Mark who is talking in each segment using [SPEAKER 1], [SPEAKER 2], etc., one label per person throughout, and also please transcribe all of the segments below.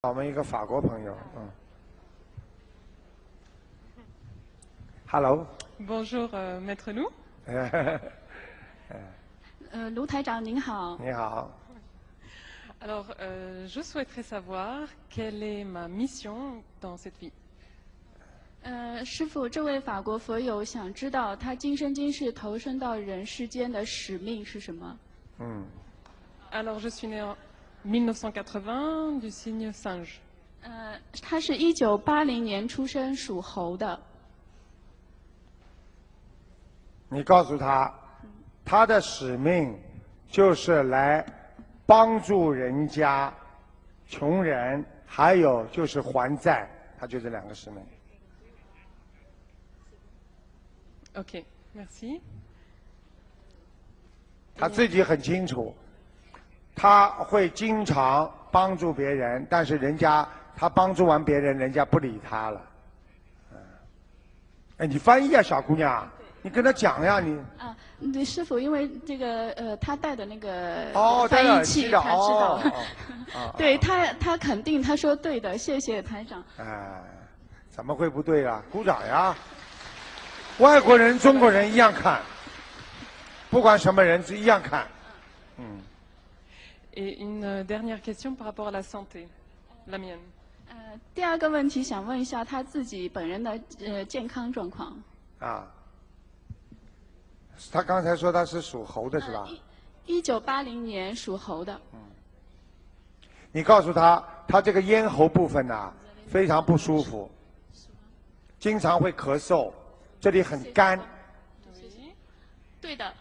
[SPEAKER 1] 我们一个法国朋友，Hello。
[SPEAKER 2] Bonjour, Maître Lou。
[SPEAKER 3] 卢台长您好。
[SPEAKER 1] 你好。
[SPEAKER 2] Alors, je souhaiterais savoir quelle est ma mission dans cette vie.
[SPEAKER 3] 师父，这位法国佛友想知道他今生今世投身到人世间的使命是什么
[SPEAKER 2] ？Alors, je suis né en 1980 du signe singe.
[SPEAKER 3] 他是1980年出生，属猴的。
[SPEAKER 1] 你告诉他，他的使命就是来帮助人家、穷人，还有就是还债，他就这两个使命。
[SPEAKER 2] OK, merci.
[SPEAKER 1] 他自己很清楚，他会经常帮助别人，但是人家他帮助完别人，人家不理他了。哎，你翻译啊，小姑娘。你跟他讲呀，你
[SPEAKER 3] 对，师傅，因为这个他带的那个
[SPEAKER 1] 翻
[SPEAKER 3] 译器，他知道。对
[SPEAKER 1] 哦
[SPEAKER 3] 他肯定，他说对的，谢谢台长。
[SPEAKER 1] 哎，怎么会不对啊？鼓掌呀！外国人、中国人一样看，不管什么人是一样看。
[SPEAKER 2] Et une dernière question par rapport à la santé, la mienne.
[SPEAKER 3] 第二个问题想问一下他自己本人的健康状况。
[SPEAKER 1] 他刚才说他是属猴的是吧
[SPEAKER 3] ？1980年属猴的。
[SPEAKER 1] 你告诉他，他这个咽喉部分呢非常不舒服，经常会咳嗽，这里很干。
[SPEAKER 3] 对的。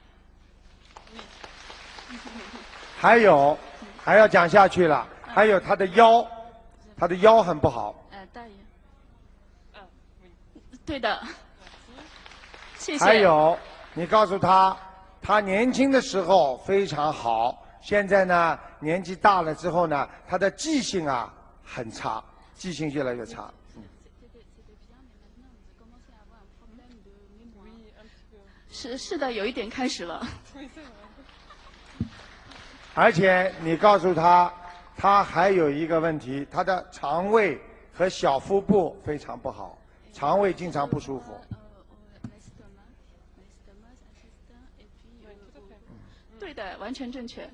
[SPEAKER 1] 还有，还要讲下去了。还有他的腰，他的腰很不好。
[SPEAKER 3] 大爷。对的。谢谢。
[SPEAKER 1] 还有。你告诉他，他年轻的时候非常好，现在呢，年纪大了之后呢，他的记性啊很差，记性越来越差。
[SPEAKER 3] 是的，有一点开始了。
[SPEAKER 1] 而且你告诉他，他还有一个问题，他的肠胃和小腹部非常不好，肠胃经常不舒服。
[SPEAKER 3] 对的，完全正确。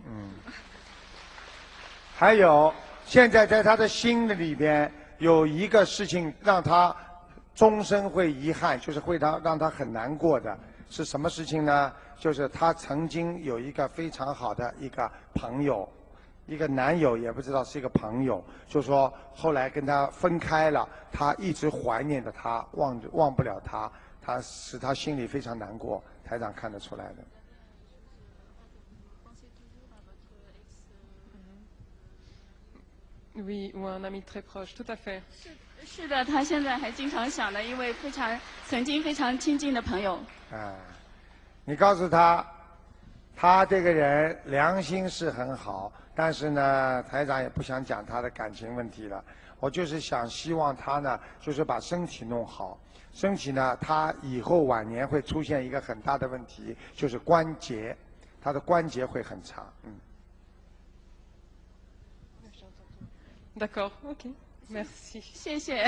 [SPEAKER 1] 还有，现在在他的心里边有一个事情让他终身会遗憾，就是会让他很难过的，是什么事情呢？就是他曾经有一个非常好的一个朋友，一个男友，也不知道是一个朋友，就说后来跟他分开了，他一直怀念着他，忘不了他，他使他心里非常难过。台长看得出来的。
[SPEAKER 2] Oui, ou un ami très proche, tout à fait.
[SPEAKER 3] 是的，他现在还经常想的一位曾经非常亲近的朋友。
[SPEAKER 1] 你告诉他，他这个人良心是很好，但是呢，台长也不想讲他的感情问题了。我就是希望他呢，就是把身体弄好。身体呢，他以后晚年会出现一个很大的问题，就是关节，他的关节会很差。
[SPEAKER 2] D'accord, ok, merci.
[SPEAKER 3] 谢谢。